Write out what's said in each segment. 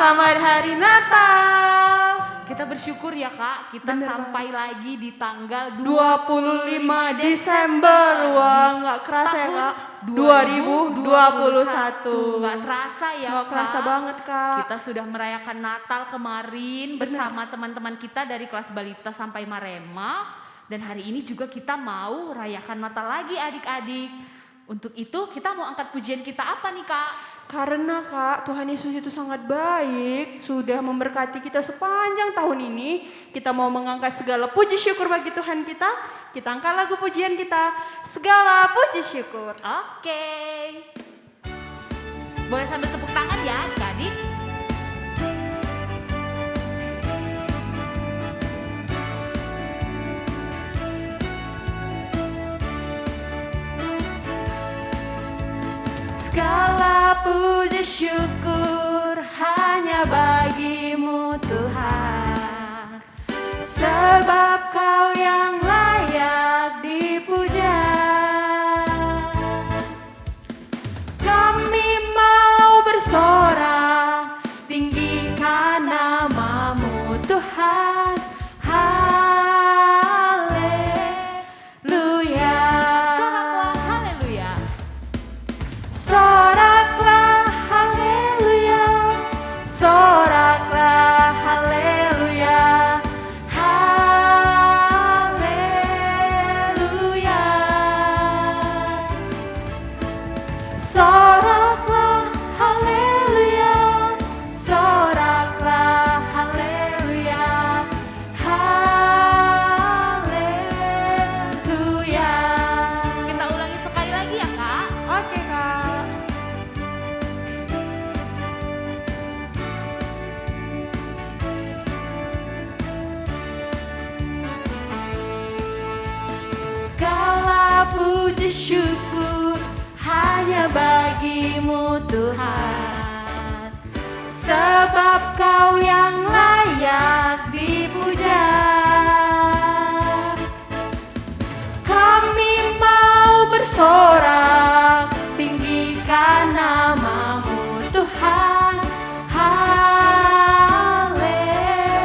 selamat hari Natal. Kita bersyukur ya Kak, kita sampai lagi di tanggal 25 Desember. Wah, nggak kerasa ya Kak. 2021. Nggak terasa ya Nggak Kak. kerasa banget Kak. Kita sudah merayakan Natal kemarin bersama teman-teman kita dari kelas balita sampai Marema. Dan hari ini juga kita mau rayakan Natal lagi adik-adik. Untuk itu kita mau angkat pujian kita apa nih Kak? Karena Kak, Tuhan Yesus itu sangat baik, sudah memberkati kita sepanjang tahun ini. Kita mau mengangkat segala puji syukur bagi Tuhan kita. Kita angkat lagu pujian kita, segala puji syukur. Oke. Boleh sambil tepuk tangan ya adik-adik. Segala puji syukur hanya bagimu Tuhan, sebab Kau yang layak dipuja. Kami mau bersorak, tinggikan namamu Tuhan. Haleluya. Soraklah haleluya. Soraklah haleluya. Haleluya. Soraklah haleluya. Soraklah haleluya. Haleluya. Kita ulangi sekali lagi ya Kak. Oke Kak. Segala puji syukur hanya bagimu Tuhan, sebab Kau yang layak dipuja. Kami mau bersorak, tinggikan namamu Tuhan.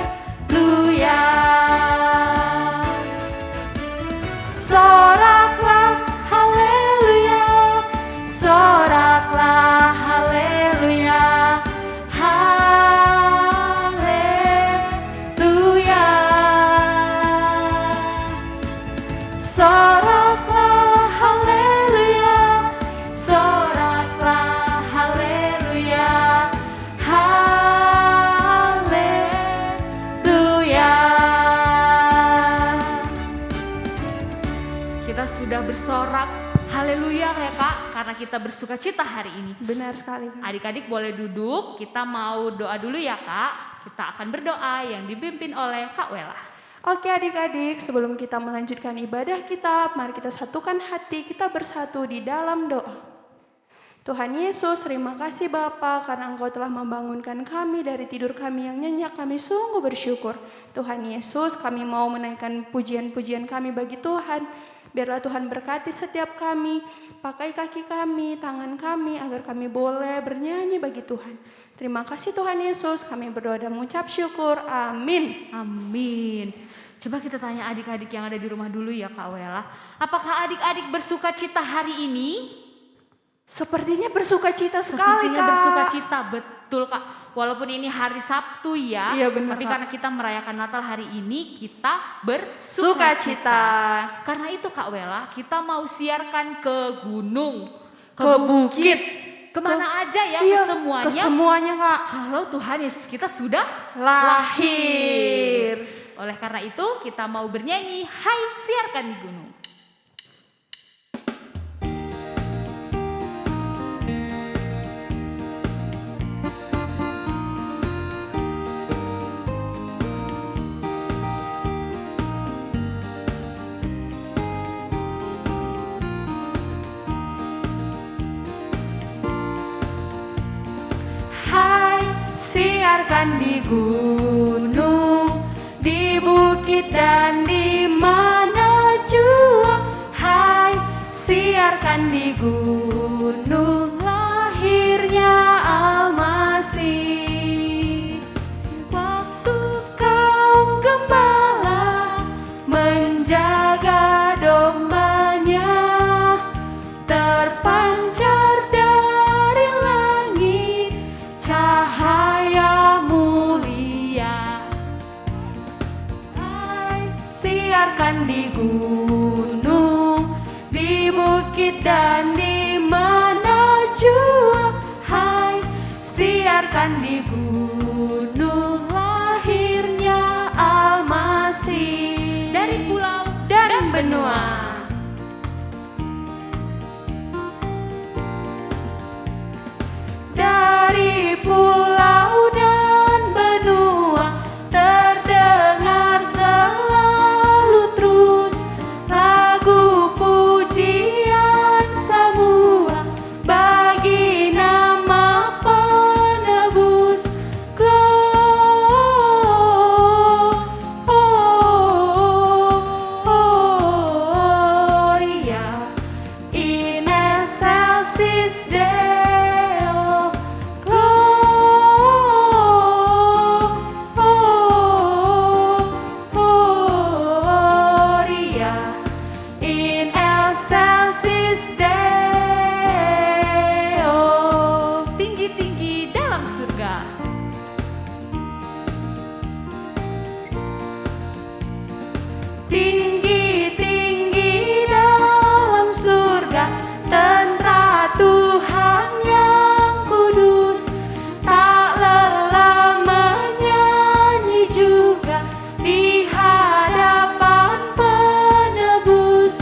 Haleluya. Soraklah haleluya. Soraklah haleluya. Haleluya. Soraklah haleluya. Soraklah haleluya. Haleluya. Kita sudah bersorak haleluya ya Kak, karena kita bersuka cita hari ini. Benar sekali Kak. Adik-adik boleh duduk, kita mau doa dulu ya Kak. Kita akan berdoa yang dipimpin oleh Kak Wela. Oke adik-adik, sebelum kita melanjutkan ibadah kita, mari kita satukan hati, kita bersatu di dalam doa. Tuhan Yesus, terima kasih Bapa karena Engkau telah membangunkan kami dari tidur kami yang nyenyak. Kami sungguh bersyukur. Tuhan Yesus, kami mau menaikkan pujian-pujian kami bagi Tuhan. Biarlah Tuhan berkati setiap kami, pakai kaki kami, tangan kami, agar kami boleh bernyanyi bagi Tuhan. Terima kasih Tuhan Yesus, kami berdoa dan mengucap syukur. Amin. Amin. Coba kita tanya adik-adik yang ada di rumah dulu ya Kak Wela. Apakah adik-adik bersuka cita hari ini? Sepertinya bersuka cita sekali Sepertinya Kak. bersuka cita, betul Kak. Walaupun ini hari Sabtu ya, Iya, benar, tapi Kak. karena kita merayakan Natal hari ini, kita Suka bersuka cita. Karena itu Kak Wela, kita mau siarkan ke gunung, Ke bukit. kemana aja ya, Iya, ke semuanya. ke semuanya Kak. Kalau Tuhan Yesus kita sudah Lahir. Oleh karena itu kita mau bernyanyi, hai siarkan di gunung. Hai, siarkan di gunung, di bukit dan di mana jua. Hai, siarkan di gunung, lahirnya Al-Masih. di gunung, di bukit dan di mana jua. Hai, siarkan di gunung lahirnya Al-Masih Dari pulau dan benua. Dari pulau dan benua terdengar selalu terus lagu pujian semua bagi nama penebus. Gloria in excelsis Deo. Gloria in excelsis Deo. tinggi-tinggi dalam surga. Tinggi-tinggi dalam surga, tentara Tuhan yang kudus, tak lelah menyanyi juga di hadapan penebus.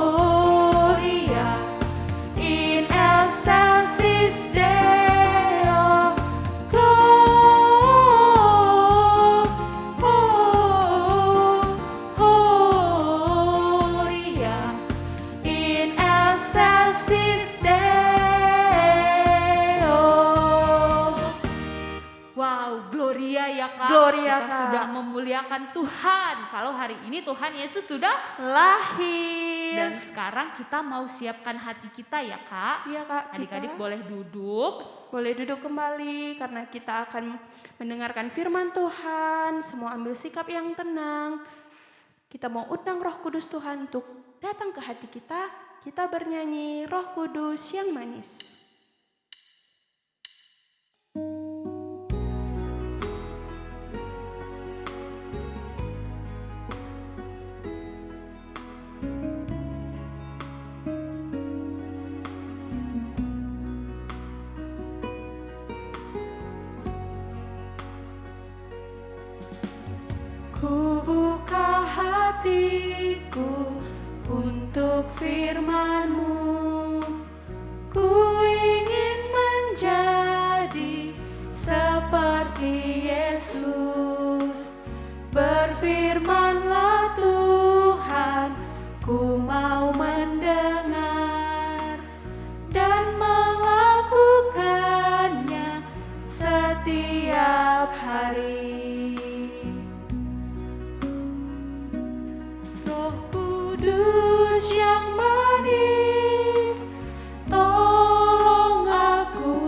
Gloria in excelsis Deo. Gloria in excelsis Deo. Wow, Gloria ya Kak. Gloria, Kita Kak. sudah memuliakan Tuhan. Kalau hari ini Tuhan Yesus sudah Lahir. dan sekarang kita mau siapkan hati kita ya Kak. Iya Kak, Adik-adik kita boleh duduk. boleh duduk kembali karena kita akan mendengarkan firman Tuhan. Semua ambil sikap yang tenang. Kita mau undang Roh Kudus Tuhan untuk datang ke hati kita. Kita bernyanyi Roh Kudus yang manis. Ku buka hatiku untuk firman-Mu. Ku ingin menjadi seperti Yesus. Berfirmanlah Tuhan, ku mau mendengar dan melakukannya setiap hari. Roh Kudus yang manis, tolong aku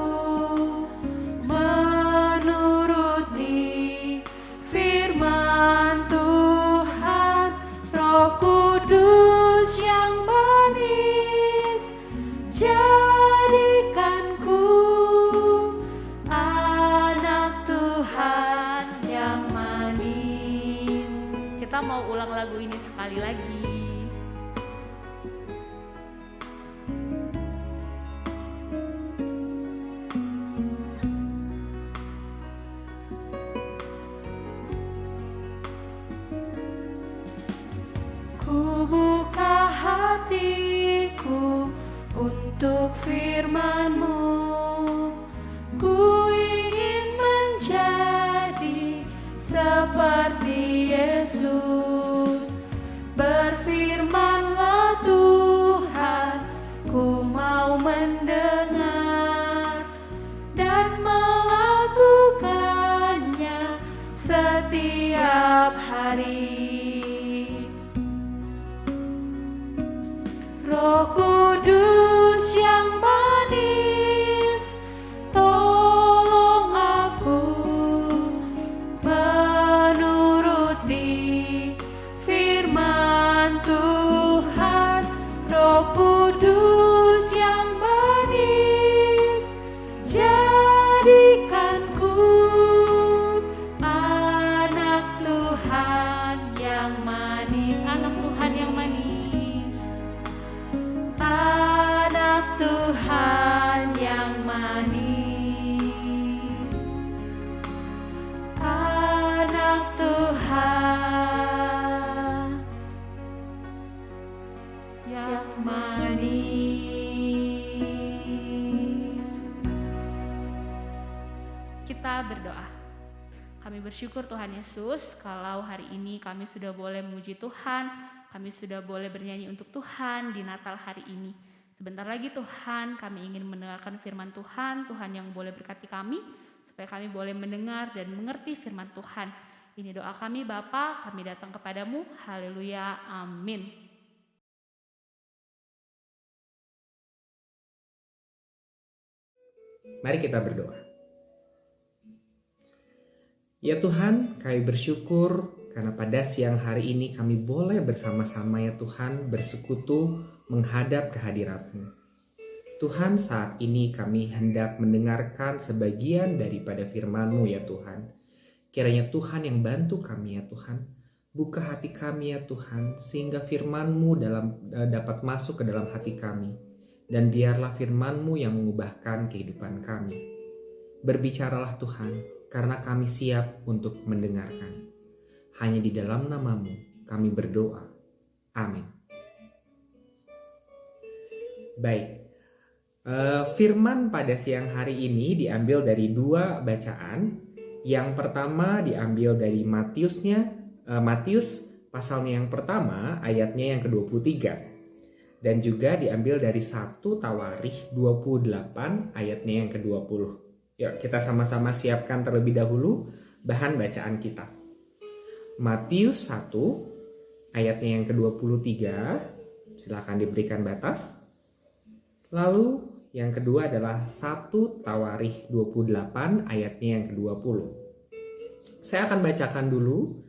menuruti firman Tuhan. Roh Kudus yang manis, jadikanku anak Tuhan yang manis. Kita mau ulang lagu ini sekali lagi. Ku buka hatiku untuk firman-Mu. Ku ingin menjadi seperti Yesus. Berfirmanlah Tuhan, ku mau mendengar dan melakukannya setiap hari. Roh Kudus yang manis, manis. Kita berdoa. Kami bersyukur Tuhan Yesus kalau hari ini kami sudah boleh memuji Tuhan, kami sudah boleh bernyanyi untuk Tuhan di Natal hari ini. Sebentar lagi Tuhan, kami ingin mendengarkan firman Tuhan, Tuhan yang boleh berkati kami, supaya kami boleh mendengar dan mengerti firman Tuhan. Ini doa kami Bapa, kami datang kepadamu, haleluya, amin. Mari kita berdoa. Ya Tuhan, kami bersyukur karena pada siang hari ini kami boleh bersama-sama ya Tuhan bersekutu menghadap kehadirat-Mu. Tuhan, saat ini kami hendak mendengarkan sebagian daripada firman-Mu ya Tuhan. Kiranya Tuhan yang bantu kami ya Tuhan. Buka hati kami ya Tuhan sehingga firman-Mu dapat masuk ke dalam hati kami. Dan biarlah firman-Mu yang mengubahkan kehidupan kami. Berbicaralah Tuhan, karena kami siap untuk mendengarkan. Hanya di dalam nama-Mu kami berdoa. Amin. Baik, firman pada siang hari ini diambil dari dua bacaan. Yang pertama diambil dari Matius pasalnya yang pertama ayatnya yang ke-23. Dan juga diambil dari 1 Tawarikh 28 ayatnya yang ke-20. Yuk kita sama-sama siapkan terlebih dahulu bahan bacaan kita. Matius 1 ayatnya yang ke-23, silakan diberikan batas. Lalu yang kedua adalah 1 Tawarikh 28 ayatnya yang ke-20. Saya akan bacakan dulu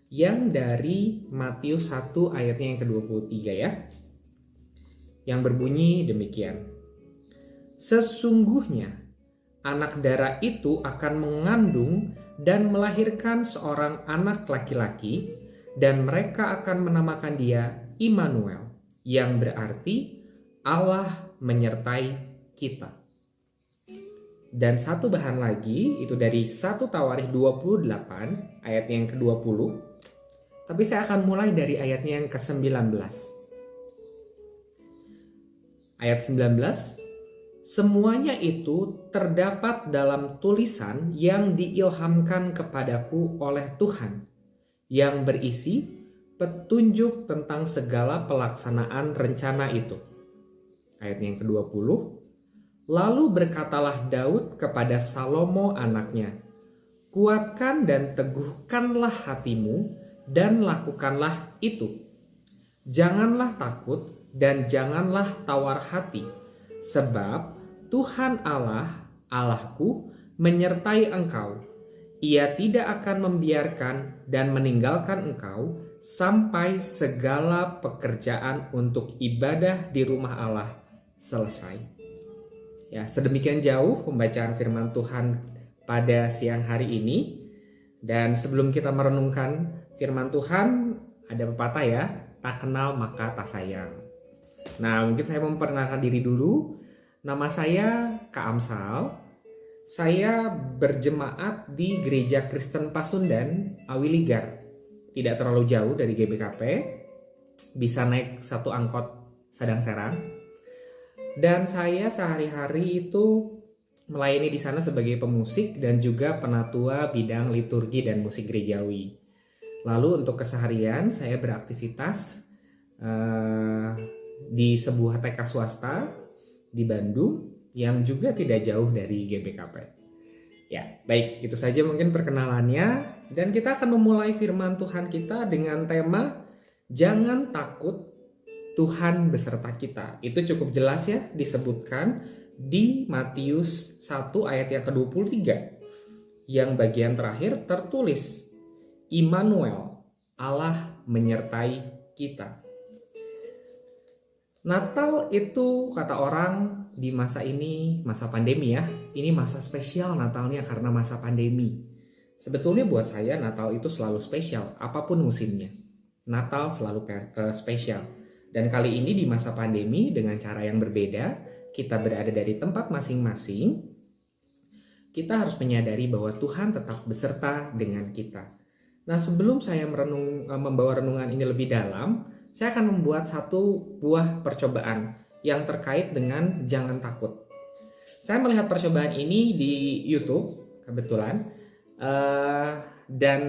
yang dari Matius 1 ayatnya yang ke-23 ya. Yang berbunyi demikian. Sesungguhnya anak darah itu akan mengandung dan melahirkan seorang anak laki-laki, dan mereka akan menamakan dia Immanuel, yang berarti Allah menyertai kita. Dan satu bahan lagi, itu dari 1 Tawarikh 28 ayat yang ke-20. Tapi saya akan mulai dari ayatnya yang ke-19. Ayat 19. Semuanya itu terdapat dalam tulisan yang diilhamkan kepadaku oleh Tuhan, yang berisi petunjuk tentang segala pelaksanaan rencana itu. Ayat yang ke-20. Lalu berkatalah Daud kepada Salomo anaknya, kuatkan dan teguhkanlah hatimu dan lakukanlah itu. Janganlah takut dan janganlah tawar hati, sebab Tuhan Allah, Allahku, menyertai engkau. Ia tidak akan membiarkan dan meninggalkan engkau sampai segala pekerjaan untuk ibadah di rumah Allah selesai. Ya, sedemikian jauh pembacaan firman Tuhan pada siang hari ini. Dan sebelum kita merenungkan firman Tuhan, ada pepatah ya, tak kenal maka tak sayang. Nah, mungkin saya memperkenalkan diri dulu. Nama saya Kak Amsal. Saya berjemaat di Gereja Kristen Pasundan, Awiligar. Tidak terlalu jauh dari GBKP. Bisa naik satu angkot Sadang Serang. Dan saya sehari-hari itu melayani di sana sebagai pemusik dan juga penatua bidang liturgi dan musik gerejawi. Lalu untuk keseharian saya beraktivitas di sebuah TK swasta di Bandung yang juga tidak jauh dari GBKP. Ya, baik, itu saja mungkin perkenalannya, dan kita akan memulai firman Tuhan kita dengan tema jangan takut, Tuhan beserta kita. Itu cukup jelas ya disebutkan di Matius 1 ayat yang ke-23. Yang bagian terakhir tertulis Immanuel, Allah menyertai kita. Natal itu kata orang di masa ini, masa pandemi ya. Ini masa spesial Natalnya karena masa pandemi. Sebetulnya buat saya Natal itu selalu spesial, apapun musimnya. Natal selalu spesial. Dan kali ini di masa pandemi dengan cara yang berbeda, kita berada dari tempat masing-masing. Kita harus menyadari bahwa Tuhan tetap beserta dengan kita. Nah, sebelum saya membawa renungan ini lebih dalam, saya akan membuat satu buah percobaan yang terkait dengan jangan takut. Saya melihat percobaan ini di YouTube kebetulan, dan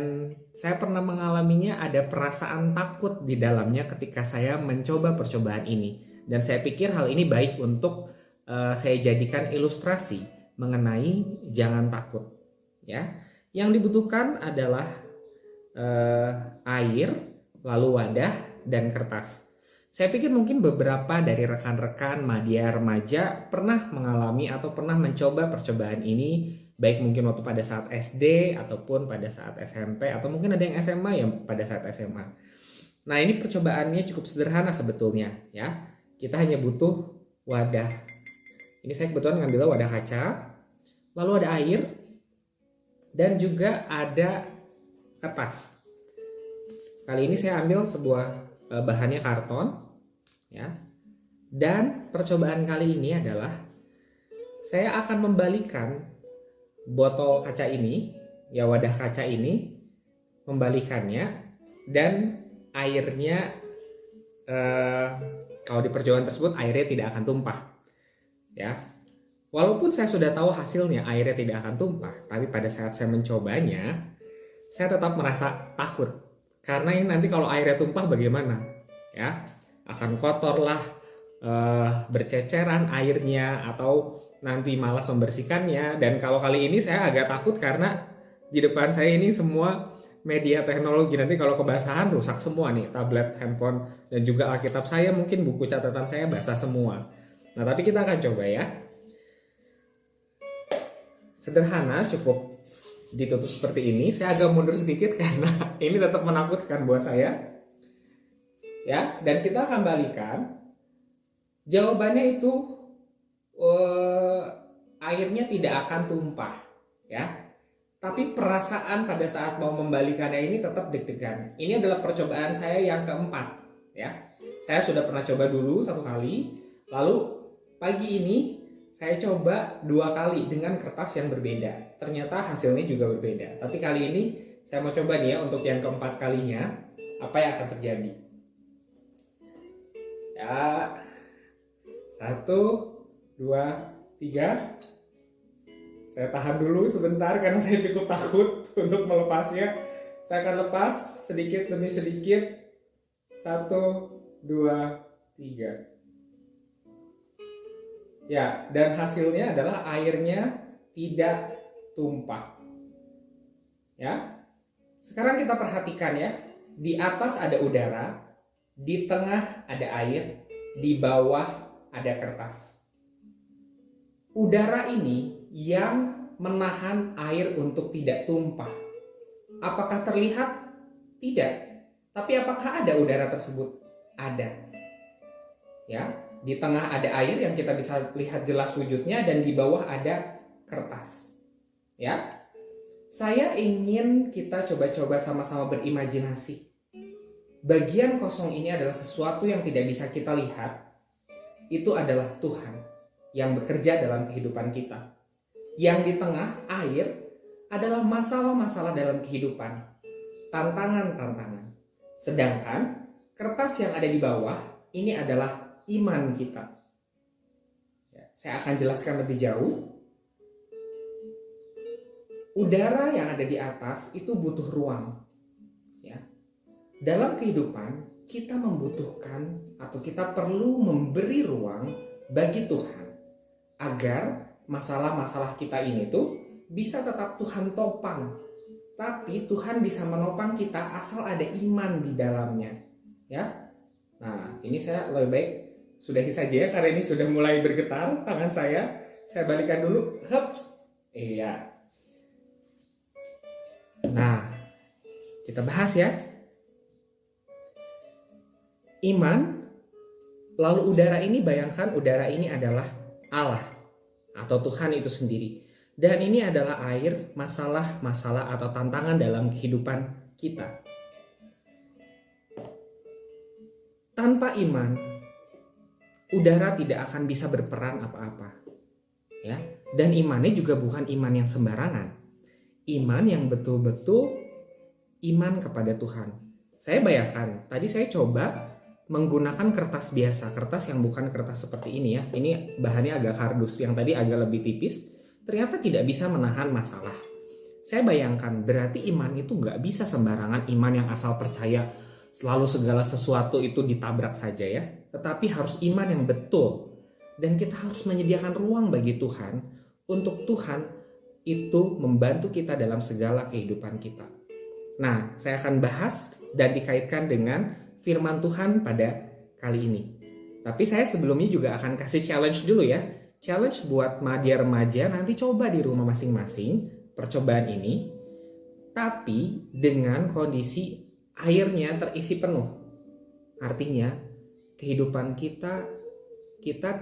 saya pernah mengalaminya. Ada perasaan takut di dalamnya ketika saya mencoba percobaan ini, dan saya pikir hal ini baik untuk saya jadikan ilustrasi mengenai jangan takut. Ya, yang dibutuhkan adalah air, lalu wadah dan kertas. Saya pikir mungkin beberapa dari rekan-rekan media remaja pernah mengalami atau pernah mencoba percobaan ini, baik mungkin waktu pada saat SD ataupun pada saat SMP, atau mungkin ada yang SMA yang pada saat SMA. Nah, ini percobaannya cukup sederhana sebetulnya ya. Kita hanya butuh wadah. Ini saya kebetulan ngambil wadah kaca, lalu ada air, dan juga ada kertas. Kali ini saya ambil sebuah bahannya karton ya. Dan percobaan kali ini adalah saya akan membalikan botol kaca ini, ya wadah kaca ini, membalikannya, dan airnya kalau di percobaan tersebut airnya tidak akan tumpah ya. Walaupun saya sudah tahu hasilnya airnya tidak akan tumpah, tapi pada saat saya mencobanya saya tetap merasa takut. Karena ini nanti kalau airnya tumpah bagaimana? Ya, akan kotor lah, berceceran airnya, atau nanti malas membersihkannya. Dan kalau kali ini saya agak takut karena di depan saya ini semua media teknologi. Nanti kalau kebasahan rusak semua nih, tablet, handphone, dan juga Alkitab saya, mungkin buku catatan saya basah semua. Nah, tapi kita akan coba ya. Sederhana, cukup ditutup seperti ini. Saya agak mundur sedikit karena ini tetap menakutkan buat saya. Ya, dan kita akan balikan. Jawabannya itu airnya tidak akan tumpah, ya. Tapi perasaan pada saat mau membalikannya ini tetap deg-degan. Ini adalah percobaan saya yang keempat, ya. Saya sudah pernah coba dulu 1 kali, lalu pagi ini saya coba 2 kali dengan kertas yang berbeda. Ternyata hasilnya juga berbeda. Tapi kali ini saya mau coba nih ya, untuk yang keempat kalinya, apa yang akan terjadi. Ya, 1, 2, 3. Saya tahan dulu sebentar karena saya cukup takut untuk melepasnya. Saya akan lepas sedikit demi sedikit. 1, 2, 3. Ya, dan hasilnya adalah airnya tidak tumpah. Ya. Sekarang kita perhatikan ya. Di atas ada udara, di tengah ada air, di bawah ada kertas. Udara ini yang menahan air untuk tidak tumpah. Apakah terlihat? Tidak. Tapi apakah ada udara tersebut? Ada. Ya. Di tengah ada air yang kita bisa lihat jelas wujudnya, dan di bawah ada kertas. Ya. Saya ingin kita coba-coba sama-sama berimajinasi. Bagian kosong ini adalah sesuatu yang tidak bisa kita lihat. Itu adalah Tuhan yang bekerja dalam kehidupan kita. Yang di tengah air adalah masalah-masalah dalam kehidupan, tantangan-tantangan. Sedangkan kertas yang ada di bawah ini adalah iman kita. Ya, saya akan jelaskan lebih jauh. Udara yang ada di atas itu butuh ruang. Ya. Dalam kehidupan kita membutuhkan atau kita perlu memberi ruang bagi Tuhan agar masalah-masalah kita ini tuh bisa tetap Tuhan topang. Tapi Tuhan bisa menopang kita asal ada iman di dalamnya. Ya. Nah, ini saya lebih baik sudahi saja ya, karena ini sudah mulai bergetar tangan saya. Saya balikan dulu. Hups. Iya. Nah, kita bahas ya. Iman, lalu udara ini, bayangkan udara ini adalah Allah atau Tuhan itu sendiri. Dan ini adalah air, masalah-masalah atau tantangan dalam kehidupan kita. Tanpa iman, udara tidak akan bisa berperan apa-apa. Ya, dan imannya juga bukan iman yang sembarangan. Iman yang betul-betul iman kepada Tuhan. Saya bayangkan, tadi saya coba menggunakan kertas biasa, kertas yang bukan kertas seperti ini ya. Ini bahannya agak kardus, yang tadi agak lebih tipis, ternyata tidak bisa menahan masalah. Saya bayangkan berarti iman itu nggak bisa sembarangan iman yang asal percaya lalu segala sesuatu itu ditabrak saja ya. Tetapi harus iman yang betul. Dan kita harus menyediakan ruang bagi Tuhan untuk Tuhan itu membantu kita dalam segala kehidupan kita. Nah, saya akan bahas dan dikaitkan dengan firman Tuhan pada kali ini. Tapi saya sebelumnya juga akan kasih challenge dulu ya. Challenge buat media remaja, nanti coba di rumah masing-masing percobaan ini. Tapi dengan kondisi airnya terisi penuh. Artinya kehidupan kita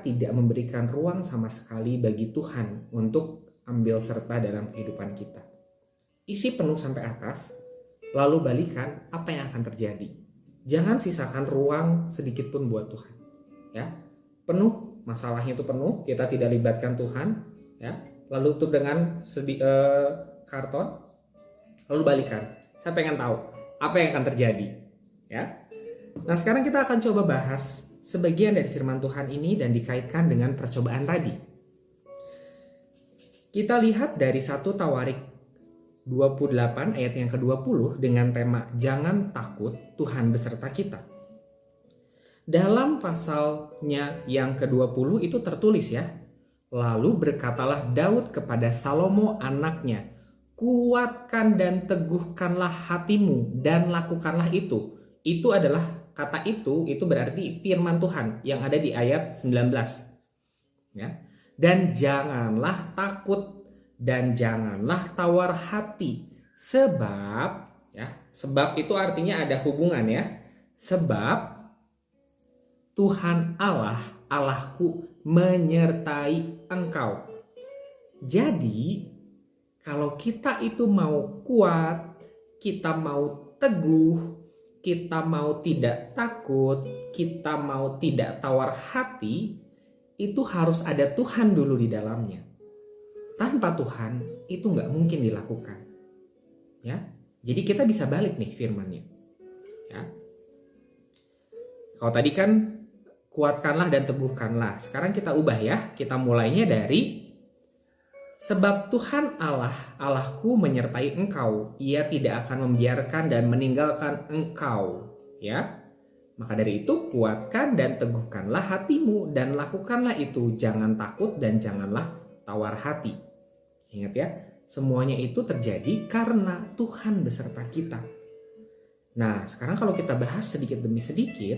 tidak memberikan ruang sama sekali bagi Tuhan untuk ambil serta dalam kehidupan kita. Isi penuh sampai atas, lalu balikan, apa yang akan terjadi? Jangan sisakan ruang sedikit pun buat Tuhan. Ya, penuh, masalahnya itu penuh, kita tidak libatkan Tuhan. Ya, lalu tutup dengan karton, lalu balikan. Saya pengen tahu apa yang akan terjadi. Ya, nah sekarang kita akan coba bahas sebagian dari firman Tuhan ini dan dikaitkan dengan percobaan tadi. Kita lihat dari 1 Tawarik 28 ayat yang ke-20 dengan tema jangan takut, Tuhan beserta kita. Dalam pasalnya yang ke-20 itu tertulis ya. Lalu berkatalah Daud kepada Salomo anaknya, kuatkan dan teguhkanlah hatimu dan lakukanlah itu. Itu adalah kata itu berarti firman Tuhan yang ada di ayat 19. Ya. Dan janganlah takut dan janganlah tawar hati. Sebab itu artinya ada hubungan ya. Sebab Tuhan Allahku menyertai engkau. Jadi kalau kita itu mau kuat, kita mau teguh, kita mau tidak takut, kita mau tidak tawar hati, itu harus ada Tuhan dulu di dalamnya. Tanpa Tuhan itu nggak mungkin dilakukan. Ya, jadi kita bisa balik nih firmannya. Ya, kalau tadi kan kuatkanlah dan teguhkanlah. Sekarang kita ubah ya. Kita mulainya dari sebab Tuhan Allahku menyertai engkau. Ia tidak akan membiarkan dan meninggalkan engkau. Ya. Maka dari itu kuatkan dan teguhkanlah hatimu dan lakukanlah itu. Jangan takut dan janganlah tawar hati. Ingat ya, semuanya itu terjadi karena Tuhan beserta kita. Nah, sekarang kalau kita bahas sedikit demi sedikit,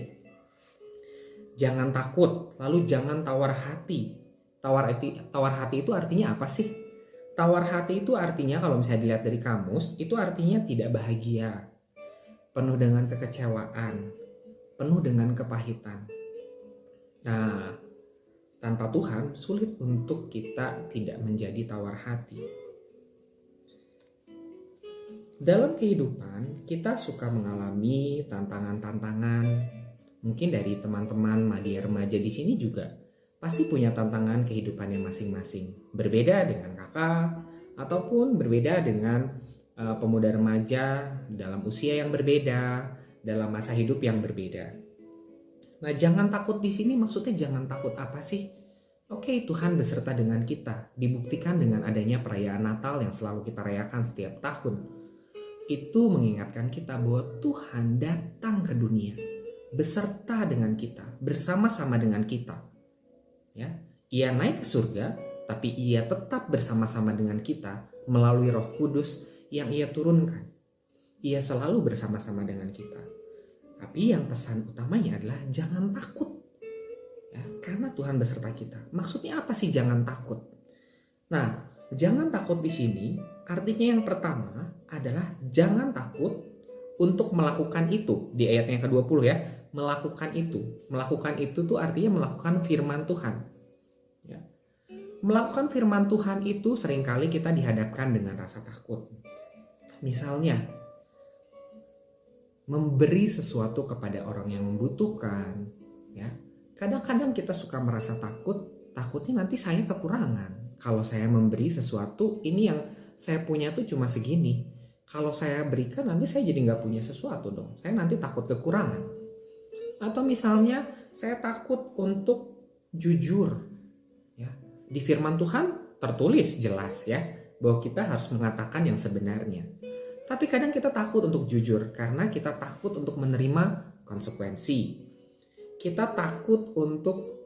jangan takut, lalu jangan tawar hati. Tawar hati itu artinya apa sih? Tawar hati itu artinya kalau misalnya dilihat dari kamus, itu artinya tidak bahagia, penuh dengan kekecewaan, penuh dengan kepahitan. Nah, tanpa Tuhan sulit untuk kita tidak menjadi tawar hati. Dalam kehidupan kita suka mengalami tantangan-tantangan. Mungkin dari teman-teman media remaja di sini juga pasti punya tantangan kehidupannya masing-masing. Berbeda dengan kakak ataupun berbeda dengan pemuda remaja dalam usia yang berbeda, dalam masa hidup yang berbeda. Nah, jangan takut di sini maksudnya jangan takut apa sih? Oke, Tuhan beserta dengan kita. Dibuktikan dengan adanya perayaan Natal yang selalu kita rayakan setiap tahun. Itu mengingatkan kita bahwa Tuhan datang ke dunia beserta dengan kita, bersama-sama dengan kita. Ya, Ia naik ke surga, tapi Ia tetap bersama-sama dengan kita melalui Roh Kudus yang Ia turunkan. Ia selalu bersama-sama dengan kita. Tapi yang pesan utamanya adalah jangan takut. Ya, karena Tuhan beserta kita. Maksudnya apa sih jangan takut? Nah, jangan takut di sini artinya yang pertama adalah jangan takut untuk melakukan itu. Di ayat yang ke-20 ya, melakukan itu. Melakukan itu tuh artinya melakukan firman Tuhan. Ya. Melakukan firman Tuhan itu seringkali kita dihadapkan dengan rasa takut. Misalnya, memberi sesuatu kepada orang yang membutuhkan, ya. Kadang-kadang kita suka merasa takutnya nanti saya kekurangan. Kalau saya memberi sesuatu, ini yang saya punya tuh cuma segini. Kalau saya berikan nanti saya jadi nggak punya sesuatu dong. Saya nanti takut kekurangan. Atau misalnya saya takut untuk jujur. Ya, di firman Tuhan tertulis jelas ya bahwa kita harus mengatakan yang sebenarnya. Tapi kadang kita takut untuk jujur karena kita takut untuk menerima konsekuensi. Kita takut untuk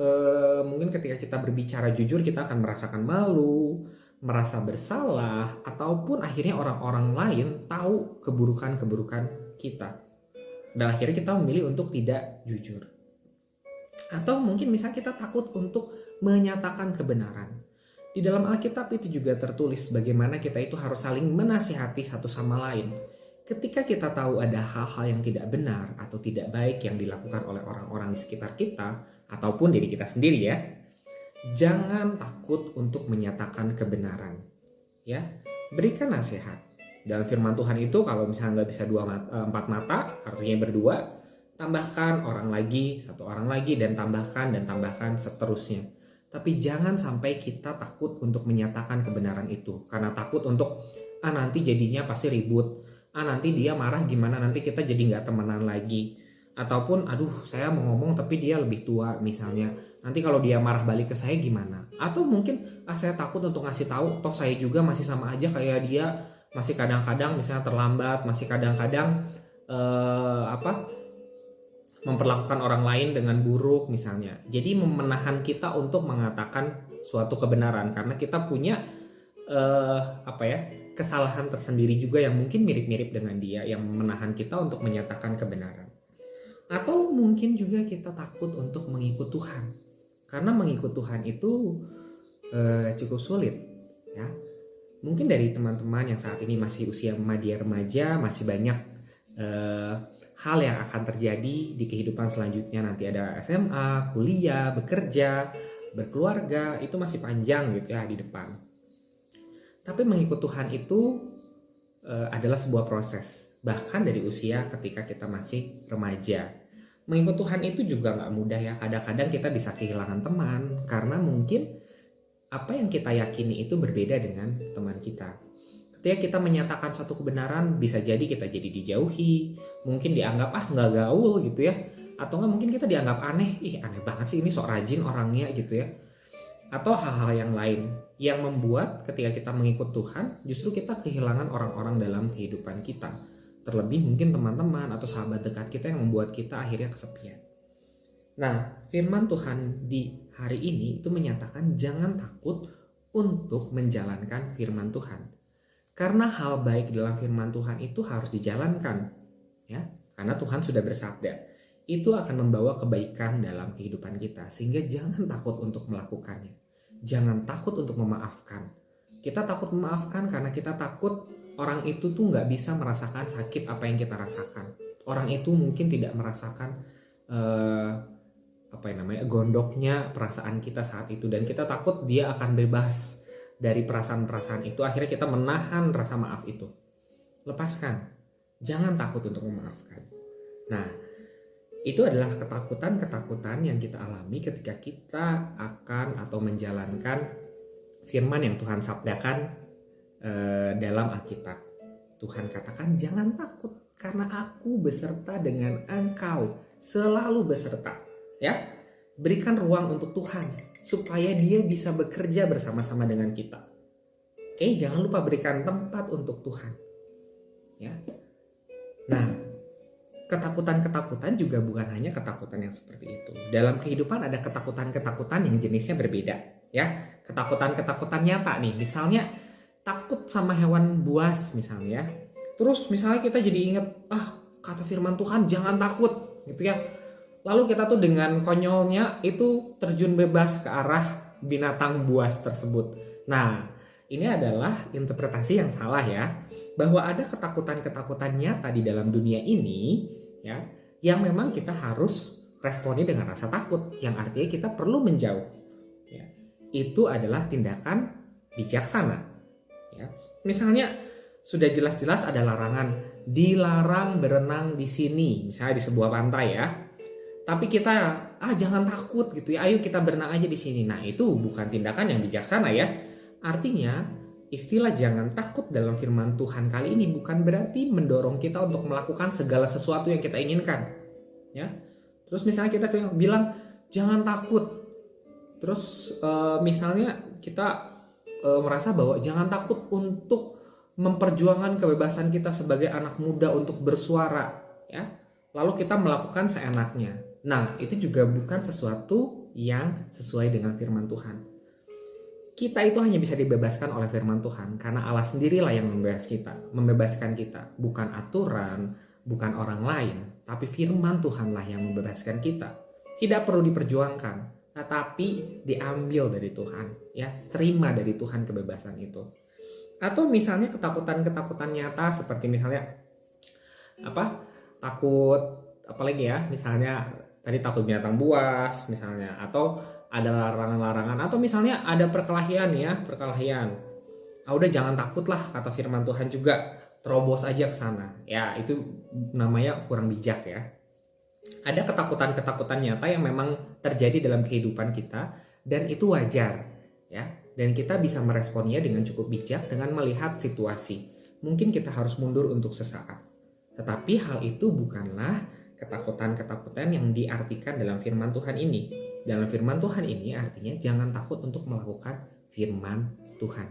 mungkin ketika kita berbicara jujur kita akan merasakan malu, merasa bersalah, ataupun akhirnya orang-orang lain tahu keburukan-keburukan kita. Dan akhirnya kita memilih untuk tidak jujur. Atau mungkin misalnya kita takut untuk menyatakan kebenaran. Di dalam Alkitab itu juga tertulis bagaimana kita itu harus saling menasihati satu sama lain. Ketika kita tahu ada hal-hal yang tidak benar atau tidak baik yang dilakukan oleh orang-orang di sekitar kita, ataupun diri kita sendiri ya, jangan takut untuk menyatakan kebenaran. Ya, berikan nasihat. Dalam firman Tuhan itu kalau misalnya nggak bisa 4 mata, artinya berdua, tambahkan orang lagi, 1 orang lagi, dan tambahkan seterusnya. Tapi jangan sampai kita takut untuk menyatakan kebenaran itu. Karena takut untuk, nanti jadinya pasti ribut. Nanti dia marah gimana, nanti kita jadi nggak temenan lagi. Ataupun, saya mau ngomong tapi dia lebih tua misalnya. Nanti kalau dia marah balik ke saya gimana? Atau mungkin, saya takut untuk ngasih tahu, toh saya juga masih sama aja kayak dia. Masih kadang-kadang misalnya terlambat, masih kadang-kadang memperlakukan orang lain dengan buruk misalnya. Jadi menahan kita untuk mengatakan suatu kebenaran karena kita punya kesalahan tersendiri juga yang mungkin mirip-mirip dengan dia yang menahan kita untuk menyatakan kebenaran. Atau mungkin juga kita takut untuk mengikut Tuhan. Karena mengikut Tuhan itu cukup sulit ya. Mungkin dari teman-teman yang saat ini masih usia media remaja, masih banyak hal yang akan terjadi di kehidupan selanjutnya. Nanti ada SMA, kuliah, bekerja, berkeluarga, itu masih panjang gitu ya di depan. Tapi mengikut Tuhan itu adalah sebuah proses. Bahkan dari usia ketika kita masih remaja. Mengikut Tuhan itu juga gak mudah ya. Kadang-kadang kita bisa kehilangan teman karena mungkin apa yang kita yakini itu berbeda dengan teman kita. Ketika kita menyatakan satu kebenaran, bisa jadi kita jadi dijauhi, mungkin dianggap nggak gaul gitu ya, atau nggak mungkin kita dianggap aneh, aneh banget sih ini sok rajin orangnya gitu ya, atau hal-hal yang lain yang membuat ketika kita mengikut Tuhan, justru kita kehilangan orang-orang dalam kehidupan kita, terlebih mungkin teman-teman atau sahabat dekat kita yang membuat kita akhirnya kesepian. Nah, firman Tuhan di hari ini itu menyatakan jangan takut untuk menjalankan firman Tuhan. Karena hal baik dalam firman Tuhan itu harus dijalankan. Ya, karena Tuhan sudah bersabda, itu akan membawa kebaikan dalam kehidupan kita. Sehingga jangan takut untuk melakukannya. Jangan takut untuk memaafkan. Kita takut memaafkan karena kita takut orang itu tuh gak bisa merasakan sakit apa yang kita rasakan. Orang itu mungkin tidak merasakan gondoknya perasaan kita saat itu, dan kita takut dia akan bebas dari perasaan-perasaan itu. Akhirnya kita menahan rasa maaf itu. Lepaskan, jangan takut untuk memaafkan. Nah, itu adalah ketakutan-ketakutan yang kita alami ketika kita akan atau menjalankan firman yang Tuhan sabdakan dalam Alkitab. Tuhan katakan jangan takut karena aku beserta dengan engkau, selalu beserta. Ya, berikan ruang untuk Tuhan supaya dia bisa bekerja bersama-sama dengan kita. Oke, jangan lupa berikan tempat untuk Tuhan. Ya. Nah, ketakutan-ketakutan juga bukan hanya ketakutan yang seperti itu. Dalam kehidupan ada ketakutan-ketakutan yang jenisnya berbeda. Ya, ketakutan-ketakutan nyata nih. Misalnya takut sama hewan buas misalnya. Terus misalnya kita jadi ingat, kata firman Tuhan jangan takut gitu ya. Lalu kita tuh dengan konyolnya itu terjun bebas ke arah binatang buas tersebut. Nah, ini adalah interpretasi yang salah ya. Bahwa ada ketakutan-ketakutan nyata di dalam dunia ini ya, yang memang kita harus responi dengan rasa takut, yang artinya kita perlu menjauh. Ya. Itu adalah tindakan bijaksana. Ya. Misalnya sudah jelas-jelas ada larangan, dilarang berenang di sini, misalnya di sebuah pantai ya. Tapi kita jangan takut gitu ya, ayo kita berenang aja di sini. Nah, itu bukan tindakan yang bijaksana ya. Artinya istilah jangan takut dalam firman Tuhan kali ini bukan berarti mendorong kita untuk melakukan segala sesuatu yang kita inginkan. Ya. Terus misalnya kita bilang jangan takut. Terus misalnya kita merasa bahwa jangan takut untuk memperjuangkan kebebasan kita sebagai anak muda untuk bersuara, ya. Lalu kita melakukan seenaknya. Nah, itu juga bukan sesuatu yang sesuai dengan firman Tuhan. Kita itu hanya bisa dibebaskan oleh firman Tuhan karena Allah sendirilah yang membebaskan kita, bukan aturan, bukan orang lain, tapi firman Tuhanlah yang membebaskan kita. Tidak perlu diperjuangkan, tetapi diambil dari Tuhan, ya, terima dari Tuhan kebebasan itu. Atau misalnya ketakutan-ketakutan nyata seperti misalnya takut apalagi ya, misalnya tadi takut binatang buas misalnya, atau ada larangan-larangan, atau misalnya ada perkelahian. Udah jangan takut lah, kata firman Tuhan juga, terobos aja ke sana. Ya, itu namanya kurang bijak ya. Ada ketakutan-ketakutan nyata yang memang terjadi dalam kehidupan kita dan itu wajar ya. Dan kita bisa meresponnya dengan cukup bijak dengan melihat situasi. Mungkin kita harus mundur untuk sesaat. Tetapi hal itu bukanlah ketakutan-ketakutan yang diartikan dalam firman Tuhan ini. Dalam firman Tuhan ini artinya jangan takut untuk melakukan firman Tuhan.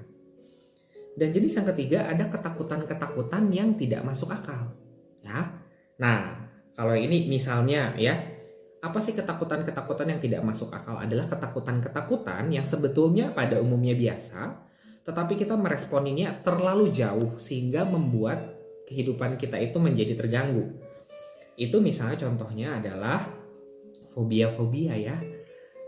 Dan jenis yang ketiga ada ketakutan-ketakutan yang tidak masuk akal. Ya. Nah, kalau ini misalnya ya, apa sih ketakutan-ketakutan yang tidak masuk akal? Adalah ketakutan-ketakutan yang sebetulnya pada umumnya biasa, tetapi kita meresponinya terlalu jauh sehingga membuat kehidupan kita itu menjadi terganggu. Itu misalnya contohnya adalah fobia-fobia ya.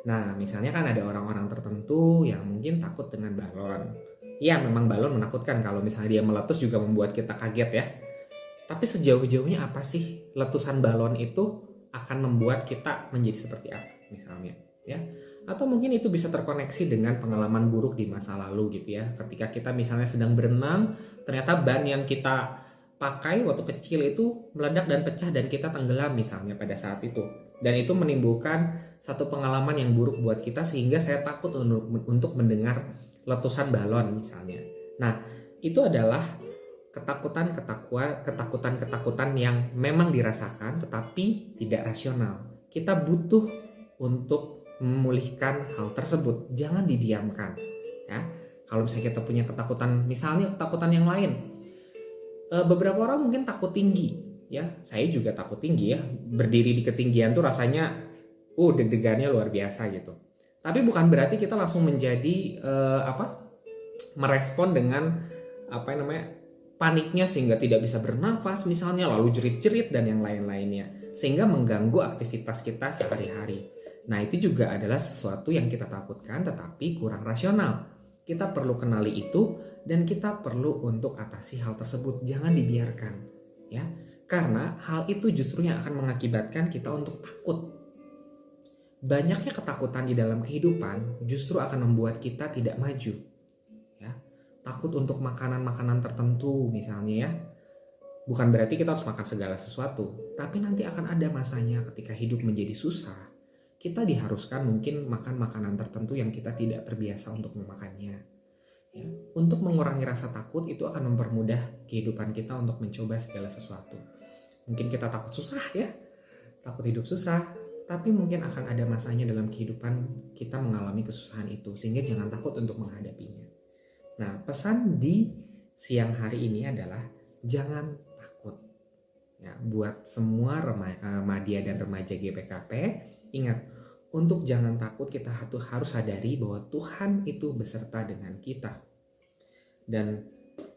Nah, misalnya kan ada orang-orang tertentu yang mungkin takut dengan balon. Ya, memang balon menakutkan, kalau misalnya dia meletus juga membuat kita kaget ya. Tapi sejauh-jauhnya apa sih letusan balon itu akan membuat kita menjadi seperti apa misalnya ya. Atau mungkin itu bisa terkoneksi dengan pengalaman buruk di masa lalu gitu ya. Ketika kita misalnya sedang berenang, ternyata ban yang kita pakai waktu kecil itu meledak dan pecah dan kita tenggelam misalnya pada saat itu. Dan itu menimbulkan satu pengalaman yang buruk buat kita sehingga saya takut untuk mendengar letusan balon misalnya. Nah, itu adalah ketakutan-ketakutan yang memang dirasakan tetapi tidak rasional. Kita butuh untuk memulihkan hal tersebut, jangan didiamkan ya. Kalau misalnya kita punya ketakutan, misalnya ketakutan yang lain, beberapa orang mungkin takut tinggi ya. Saya juga takut tinggi ya, berdiri di ketinggian tuh rasanya deg-degannya luar biasa gitu. Tapi bukan berarti kita langsung menjadi merespon dengan paniknya sehingga tidak bisa bernafas misalnya, lalu jerit-jerit dan yang lain-lainnya, sehingga mengganggu aktivitas kita sehari-hari. Nah, itu juga adalah sesuatu yang kita takutkan tetapi kurang rasional. Kita perlu kenali itu dan kita perlu untuk atasi hal tersebut. Jangan dibiarkan ya. Karena hal itu justru yang akan mengakibatkan kita untuk takut. Banyaknya ketakutan di dalam kehidupan justru akan membuat kita tidak maju. Ya. Takut untuk makanan-makanan tertentu misalnya ya. Bukan berarti kita harus makan segala sesuatu, tapi nanti akan ada masanya ketika hidup menjadi susah. Kita diharuskan mungkin makan makanan tertentu yang kita tidak terbiasa untuk memakannya. Ya. Untuk mengurangi rasa takut itu akan mempermudah kehidupan kita untuk mencoba segala sesuatu. Mungkin kita takut susah ya, takut hidup susah, tapi mungkin akan ada masanya dalam kehidupan kita mengalami kesusahan itu, sehingga jangan takut untuk menghadapinya. Nah, pesan di siang hari ini adalah jangan takut. Ya, buat semua remaja dan remaja GPKP, ingat, untuk jangan takut kita harus sadari bahwa Tuhan itu beserta dengan kita. Dan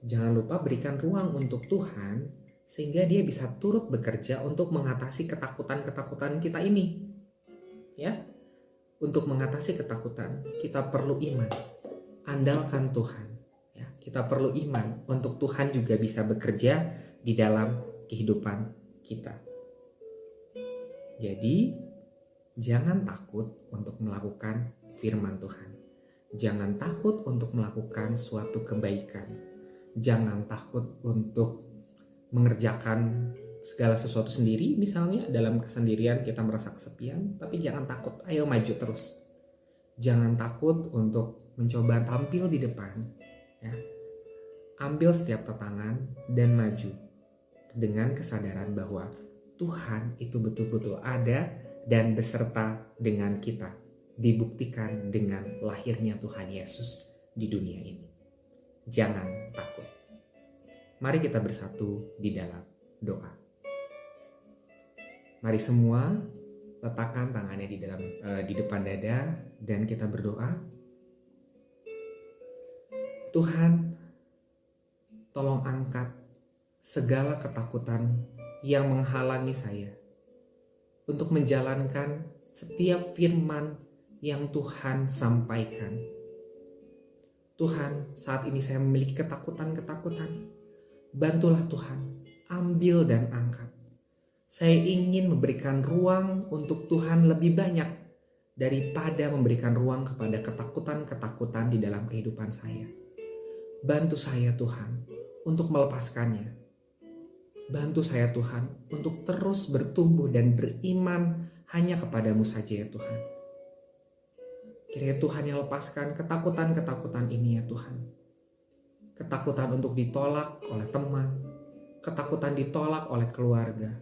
jangan lupa berikan ruang untuk Tuhan sehingga dia bisa turut bekerja untuk mengatasi ketakutan-ketakutan kita ini. Ya. Untuk mengatasi ketakutan, kita perlu iman. Andalkan Tuhan. Ya, kita perlu iman untuk Tuhan juga bisa bekerja di dalam kehidupan kita. Jadi, jangan takut untuk melakukan firman Tuhan. Jangan takut untuk melakukan suatu kebaikan. Jangan takut untuk mengerjakan segala sesuatu sendiri, misalnya dalam kesendirian kita merasa kesepian, tapi jangan takut, ayo maju terus. Jangan takut untuk mencoba tampil di depan, ya. Ambil setiap tantangan dan maju dengan kesadaran bahwa Tuhan itu betul-betul ada dan beserta dengan kita, dibuktikan dengan lahirnya Tuhan Yesus di dunia ini. Jangan takut. Mari kita bersatu di dalam doa. Mari semua letakkan tangannya di depan dada dan kita berdoa. Tuhan, tolong angkat segala ketakutan yang menghalangi saya untuk menjalankan setiap firman yang Tuhan sampaikan. Tuhan, saat ini saya memiliki ketakutan-ketakutan. Bantulah Tuhan, ambil dan angkat. Saya ingin memberikan ruang untuk Tuhan lebih banyak daripada memberikan ruang kepada ketakutan-ketakutan di dalam kehidupan saya. Bantu saya Tuhan untuk melepaskannya. Bantu saya Tuhan untuk terus bertumbuh dan beriman hanya kepadamu saja ya Tuhan. Kiranya Tuhan yang lepaskan ketakutan-ketakutan ini ya Tuhan. Ketakutan untuk ditolak oleh teman, ketakutan ditolak oleh keluarga,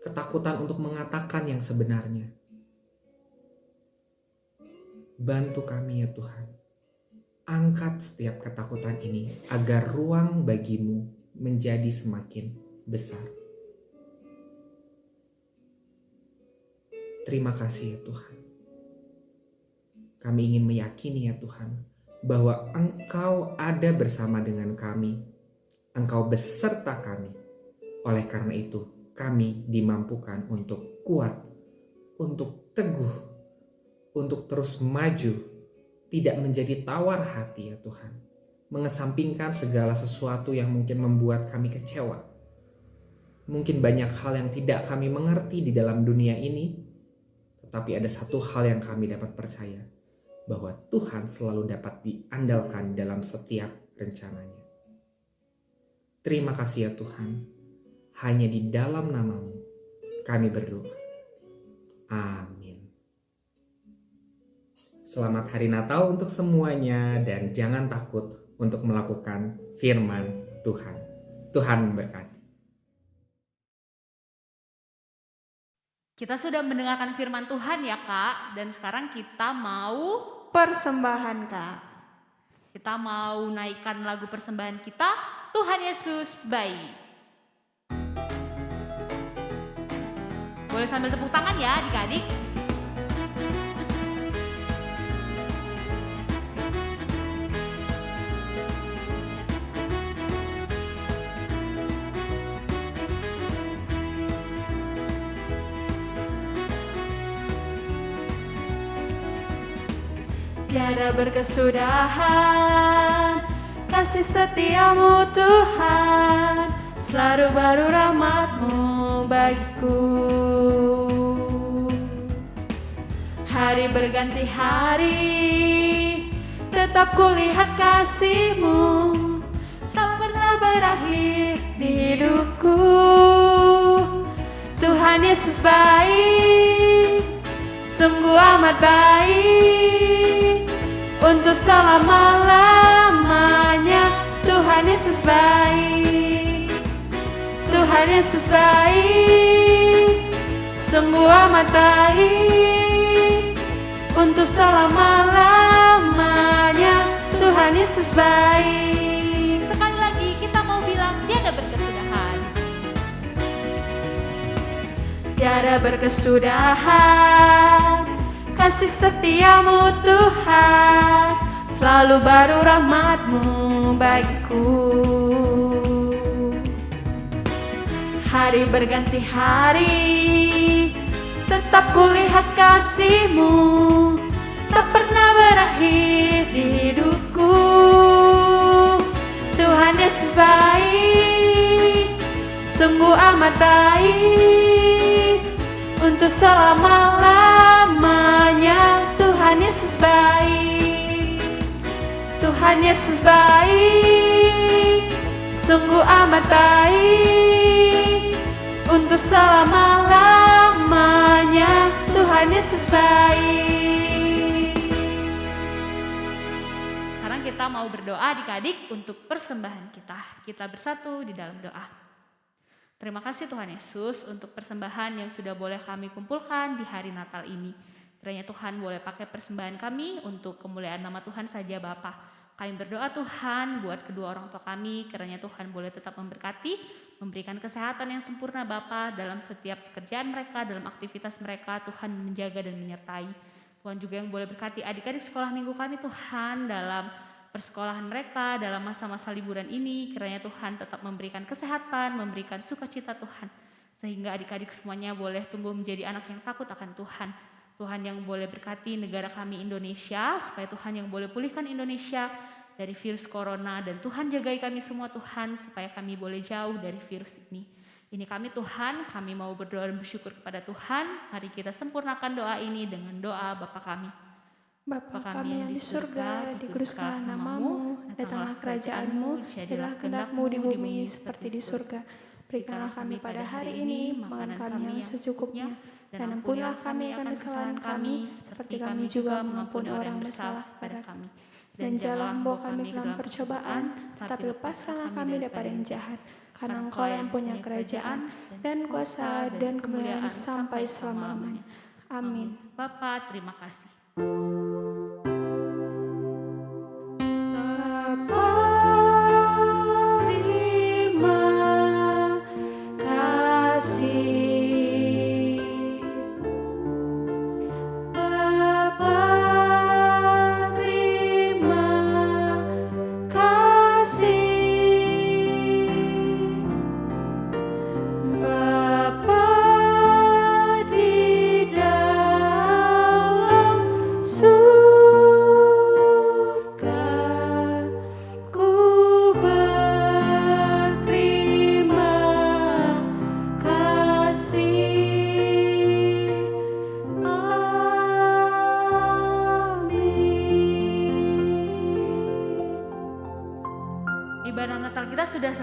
ketakutan untuk mengatakan yang sebenarnya. Bantu kami ya Tuhan. Angkat setiap ketakutan ini agar ruang bagimu menjadi semakin besar. Terima kasih ya Tuhan. Kami ingin meyakini ya Tuhan bahwa Engkau ada bersama dengan kami. Engkau beserta kami. Oleh karena itu kami dimampukan untuk kuat, untuk teguh, untuk terus maju. Tidak menjadi tawar hati ya Tuhan. Mengesampingkan segala sesuatu yang mungkin membuat kami kecewa. Mungkin banyak hal yang tidak kami mengerti di dalam dunia ini. Tetapi ada satu hal yang kami dapat percaya. Bahwa Tuhan selalu dapat diandalkan dalam setiap rencananya. Terima kasih ya Tuhan. Hanya di dalam nama-Mu kami berdoa. Amin. Selamat Hari Natal untuk semuanya dan jangan takut untuk melakukan firman Tuhan. Tuhan memberkati. Kita sudah mendengarkan firman Tuhan ya Kak, dan sekarang kita mau Persembahan Kak. Kita mau naikkan lagu persembahan kita, Tuhan Yesus baik. Boleh sambil tepuk tangan ya adik-adik. Tiada berkesudahan kasih setiamu Tuhan, selalu baru rahmat-Mu bagiku. Hari berganti hari, tetap kulihat kasih-Mu, tak pernah berakhir di hidupku. Tuhan Yesus baik, sungguh amat baik, untuk selama-lamanya. Tuhan Yesus baik, Tuhan Yesus baik, sungguh amat baik, untuk selama-lamanya. Tuhan Yesus baik. Sekali lagi kita mau bilang tiada berkesudahan. Tiada berkesudahan kasih setiamu Tuhan, selalu baru rahmat-Mu bagiku. Hari berganti hari, tetap kulihat kasih-Mu, tak pernah berakhir di hidupku. Tuhan Yesus baik, sungguh amat baik, untuk selama-lamanya. Tuhan Yesus baik, Tuhan Yesus baik, sungguh amat baik, untuk selama-lamanya. Tuhan Yesus baik. Sekarang kita mau berdoa adik-adik untuk persembahan kita. Kita bersatu di dalam doa. Terima kasih Tuhan Yesus untuk persembahan yang sudah boleh kami kumpulkan di hari Natal ini. Kiranya Tuhan boleh pakai persembahan kami untuk kemuliaan nama Tuhan saja Bapa. Kami berdoa Tuhan buat kedua orang tua kami, kiranya Tuhan boleh tetap memberkati, memberikan kesehatan yang sempurna Bapa dalam setiap pekerjaan mereka, dalam aktivitas mereka, Tuhan menjaga dan menyertai. Tuhan juga yang boleh berkati adik-adik sekolah minggu kami Tuhan dalam persekolahan mereka, dalam masa-masa liburan ini, kiranya Tuhan tetap memberikan kesehatan, memberikan sukacita Tuhan, sehingga adik-adik semuanya boleh tumbuh menjadi anak yang takut akan Tuhan. Tuhan yang boleh berkati negara kami Indonesia, supaya Tuhan yang boleh pulihkan Indonesia dari virus corona, dan Tuhan jagai kami semua Tuhan, supaya kami boleh jauh dari virus ini. Ini kami Tuhan, kami mau berdoa dan bersyukur kepada Tuhan. Mari kita sempurnakan doa ini dengan doa Bapa kami. Bapa kami yang di surga, dikuduskanlah namamu, datanglah kerajaanmu, jadilah kehendak-mu di bumi seperti di surga. Berikanlah kami pada hari ini makanan kami yang secukupnya, dan ampunilah kami akan kesalahan kami, seperti kami juga mengampuni orang yang bersalah kepada kami. Dan janganlah membawa kami ke dalam percobaan, tetapi lepaskanlah kami daripada yang jahat. Karena Engkau yang punya kerajaan, dan kuasa, dan kemuliaan sampai selama-lamanya. Amin. Bapa, terima kasih.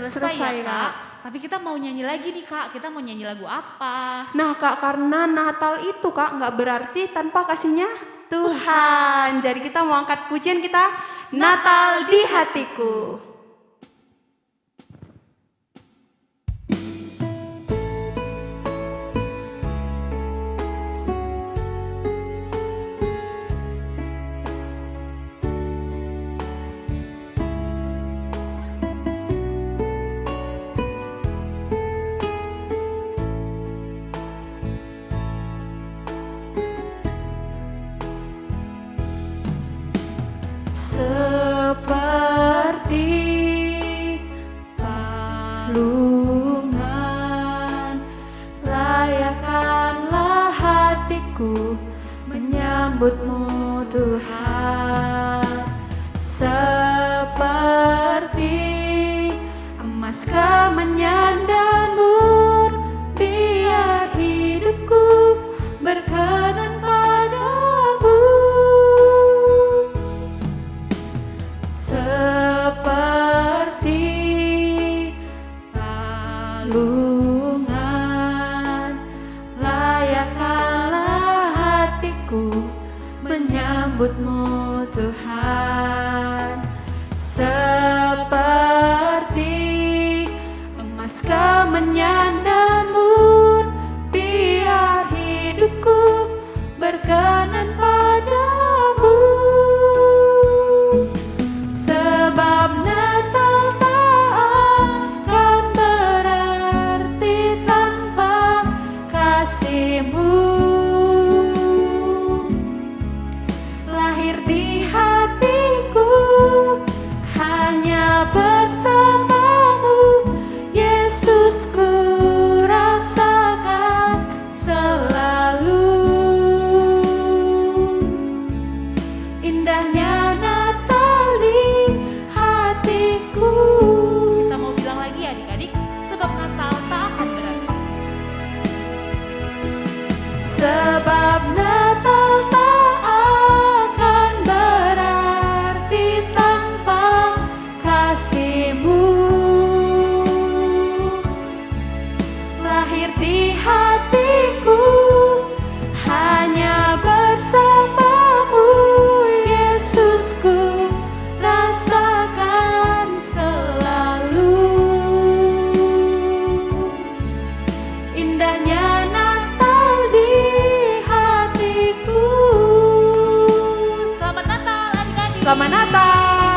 Selesai ya Kak. Tapi kita mau nyanyi lagi nih Kak. Kita mau nyanyi lagu apa? Nah Kak, karena Natal itu Kak nggak berarti tanpa kasihnya Tuhan. Jadi kita mau angkat pujian kita, Natal di Hatiku. Menyambutmu Tuhan, seperti emas kemenyan dan mur, biar hidupku berkenan padamu. Seperti palungan, layakkanlah hatiku menyambutmu Tuhan, seperti emas kemenyan dan mur, biar hidupku berkenan padamu. Sebab Natal tak akan berarti tanpa kasih-Mu. Lahir di hatiku, hanya bersama-Mu, Yesus, ku rasakan selalu. Indahnya Natal di hatiku. Kita mau bilang lagi adik-adik, sebab Natal tak akan berarti. Sebab Natal tak akan berarti tanpa kasih-Mu. Lahir di hatiku, hanya bersama-Mu, Yesus. Selamat Natal.